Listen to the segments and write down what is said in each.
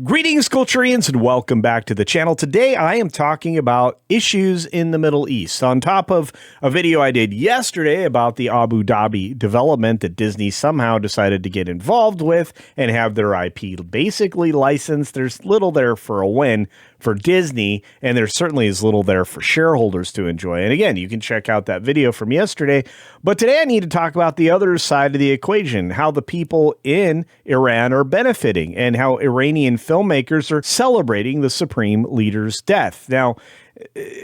Greetings, Culturians, and welcome back to the channel. Today, I am talking about issues in the Middle East. On top of a video I did yesterday about the Abu Dhabi development that Disney somehow decided to get involved with and have their IP basically licensed, there's little there for a win for Disney, and there certainly is little there for shareholders to enjoy. And again, you can check out that video from yesterday. But today I need to talk about the other side of the equation, how the people in Iran are benefiting and how Iranian filmmakers are celebrating the supreme leader's death. Now,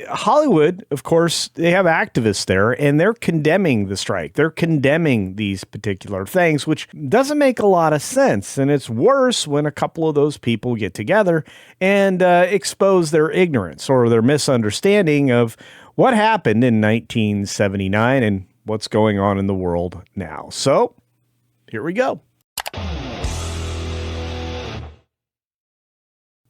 Hollywood, of course, they have activists there, and they're condemning the strike. They're condemning these particular things, which doesn't make a lot of sense. And it's worse when a couple of those people get together and expose their ignorance or their misunderstanding of what happened in 1979 and what's going on in the world now. So here we go.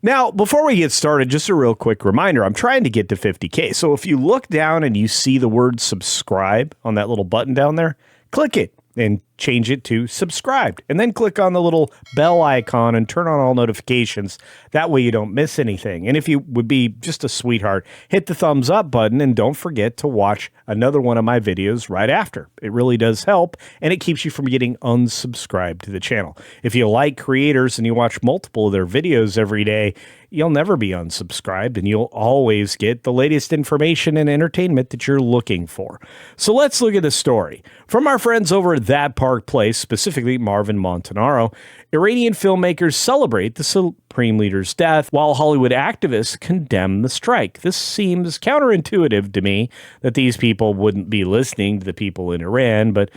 Now, before we get started, just a real quick reminder, I'm trying to get to 50K. So if you look down and you see the word subscribe on that little button down there, click it and change it to subscribed. And then click on the little bell icon and turn on all notifications. That way you don't miss anything. And if you would be just a sweetheart, hit the thumbs up button and don't forget to watch another one of my videos right after. It really does help, and it keeps you from getting unsubscribed to the channel. If you like creators and you watch multiple of their videos every day, you'll never be unsubscribed, and you'll always get the latest information and entertainment that you're looking for. So let's look at the story. From our friends over at That Park Place, specifically Marvin Montanaro, Iranian filmmakers celebrate the supreme leader's death, while Hollywood activists condemn the strike. This seems counterintuitive to me, that these people wouldn't be listening to the people in Iran, but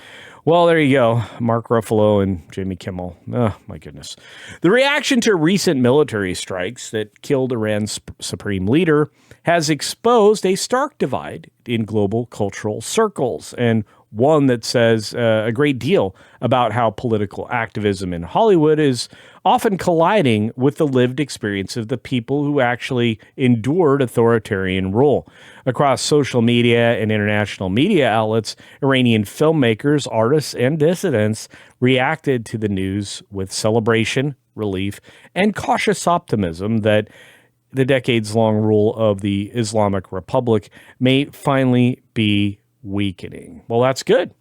well, there you go. Mark Ruffalo and Jimmy Kimmel. Oh, my goodness. The reaction to recent military strikes that killed Iran's supreme leader has exposed a stark divide in global cultural circles, and one that says a great deal about how political activism in Hollywood is often colliding with the lived experience of the people who actually endured authoritarian rule. Across social media and international media outlets, Iranian filmmakers, artists, and dissidents reacted to the news with celebration, relief, and cautious optimism that the decades-long rule of the Islamic Republic may finally be weakening. Well, that's good.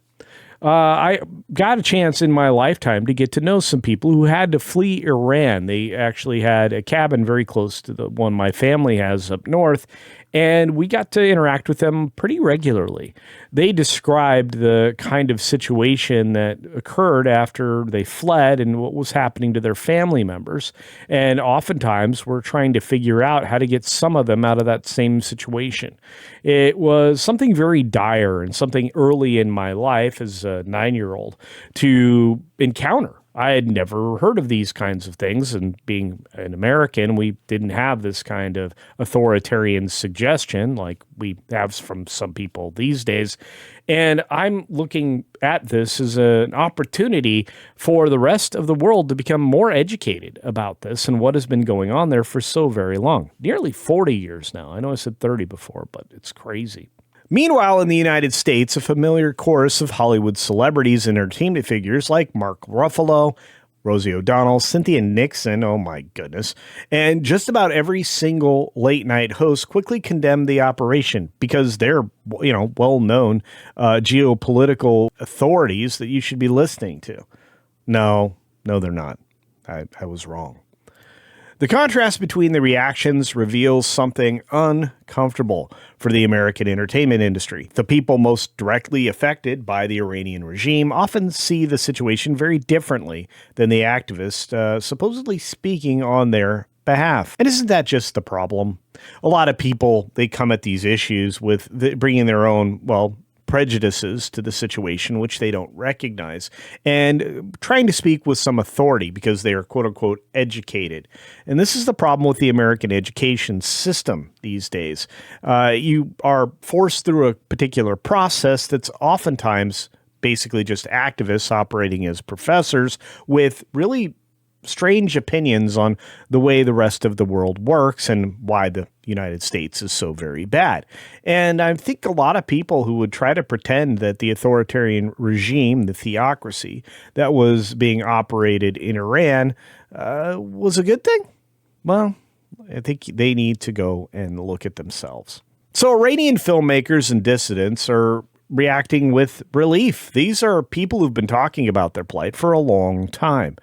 I got a chance in my lifetime to get to know some people who had to flee Iran. They actually had a cabin very close to the one my family has up north, and we got to interact with them pretty regularly. They described the kind of situation that occurred after they fled and what was happening to their family members. And oftentimes we're trying to figure out how to get some of them out of that same situation. It was something very dire and something early in my life as a 9-year-old to encounter. I had never heard of these kinds of things, and being an American, we didn't have this kind of authoritarian suggestion like we have from some people these days. And I'm looking at this as an opportunity for the rest of the world to become more educated about this and what has been going on there for so very long. Nearly 40 years now. I know I said 30 before, but it's crazy. Meanwhile, in the United States, a familiar chorus of Hollywood celebrities and entertainment figures like Mark Ruffalo, Rosie O'Donnell, Cynthia Nixon, oh my goodness, and just about every single late-night host quickly condemned the operation because they're, well-known geopolitical authorities that you should be listening to. No, they're not. I was wrong. The contrast between the reactions reveals something uncomfortable for the American entertainment industry. The people most directly affected by the Iranian regime often see the situation very differently than the activists supposedly speaking on their behalf. And isn't that just the problem? A lot of people, they come at these issues with bringing their own, prejudices to the situation, which they don't recognize, and trying to speak with some authority because they are quote unquote educated. And this is the problem with the American education system these days. You are forced through a particular process that's oftentimes basically just activists operating as professors with really strange opinions on the way the rest of the world works and why the United States is so very bad. And I think a lot of people who would try to pretend that the authoritarian regime, the theocracy that was being operated in Iran, was a good thing. well, I think they need to go and look at themselves. So Iranian filmmakers and dissidents are reacting with relief. These are people who've been talking about their plight for a long time.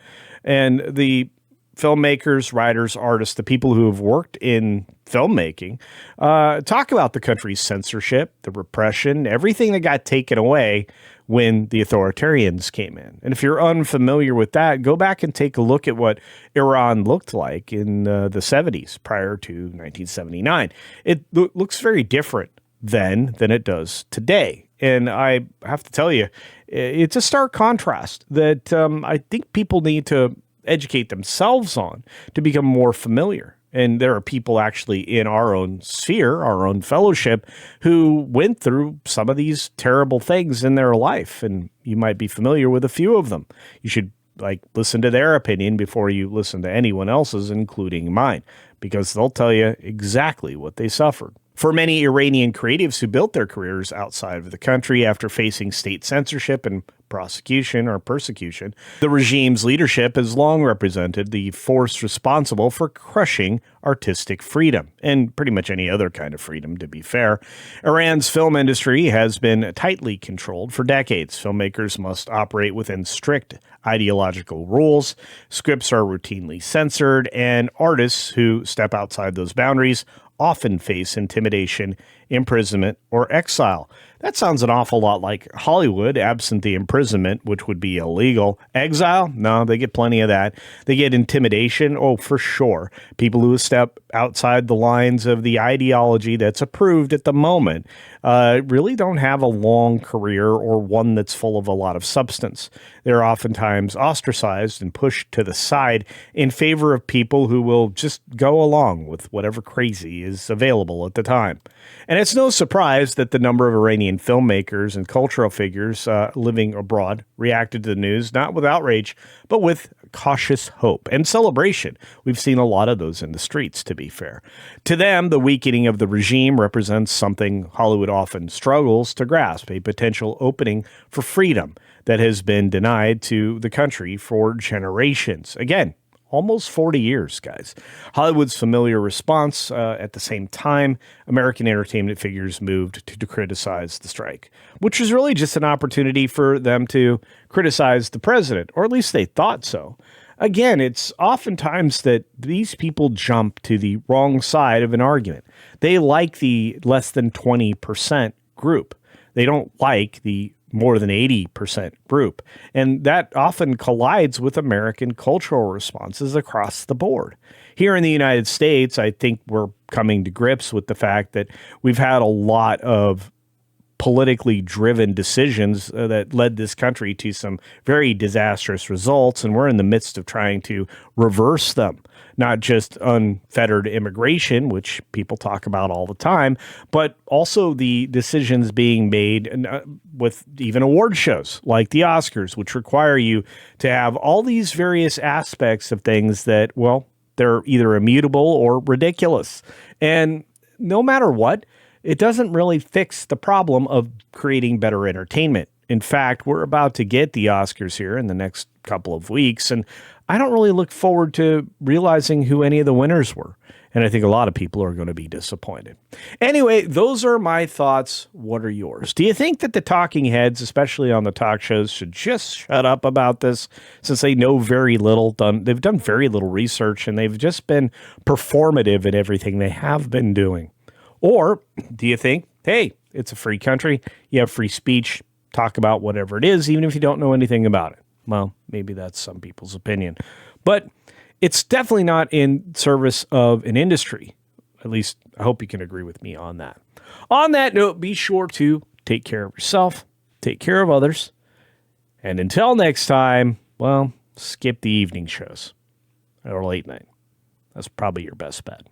And the filmmakers, writers, artists, the people who have worked in filmmaking, talk about the country's censorship, the repression, everything that got taken away when the authoritarians came in. And if you're unfamiliar with that, go back and take a look at what Iran looked like in the 70s prior to 1979. It looks very different then than it does today. And I have to tell you, it's a stark contrast that I think people need to educate themselves on to become more familiar. And there are people actually in our own sphere, our own fellowship, who went through some of these terrible things in their life. And you might be familiar with a few of them. You should listen to their opinion before you listen to anyone else's, including mine, because they'll tell you exactly what they suffered. For many Iranian creatives who built their careers outside of the country after facing state censorship and prosecution or persecution, the regime's leadership has long represented the force responsible for crushing artistic freedom, and pretty much any other kind of freedom, to be fair. Iran's film industry has been tightly controlled for decades. Filmmakers must operate within strict ideological rules, scripts are routinely censored, and artists who step outside those boundaries often face intimidation, imprisonment, or exile. That sounds an awful lot like Hollywood, absent the imprisonment, which would be illegal. Exile? No, they get plenty of that. They get intimidation? Oh, for sure. People who step outside the lines of the ideology that's approved at the moment really don't have a long career or one that's full of a lot of substance. They're oftentimes ostracized and pushed to the side in favor of people who will just go along with whatever crazy is available at the time. And it's no surprise that the number of Iranian filmmakers and cultural figures living abroad reacted to the news, not with outrage, but with cautious hope and celebration. We've seen a lot of those in the streets, to be fair. To them, the weakening of the regime represents something Hollywood often struggles to grasp, a potential opening for freedom that has been denied to the country for generations. Again, almost 40 years, guys. Hollywood's familiar response at the same time, American entertainment figures moved to criticize the strike, which was really just an opportunity for them to criticize the president, or at least they thought so. Again, it's oftentimes that these people jump to the wrong side of an argument. They like the less than 20% group. They don't like the more than 80% group. And that often collides with American cultural responses across the board. Here in the United States, I think we're coming to grips with the fact that we've had a lot of politically driven decisions that led this country to some very disastrous results, and we're in the midst of trying to reverse them. Not just unfettered immigration, which people talk about all the time, but also the decisions being made with even award shows like the Oscars, which require you to have all these various aspects of things that, well, they're either immutable or ridiculous. And no matter what, it doesn't really fix the problem of creating better entertainment. In fact, we're about to get the Oscars here in the next couple of weeks, and I don't really look forward to realizing who any of the winners were. And I think a lot of people are going to be disappointed. Anyway, those are my thoughts. What are yours? Do you think that the talking heads, especially on the talk shows, should just shut up about this since they know very little? They've done very little research, and they've just been performative in everything they have been doing. Or do you think, hey, it's a free country, you have free speech, talk about whatever it is, even if you don't know anything about it? Well, maybe that's some people's opinion. But it's definitely not in service of an industry. At least I hope you can agree with me on that. On that note, be sure to take care of yourself, take care of others. And until next time, well, skip the evening shows or late night. That's probably your best bet.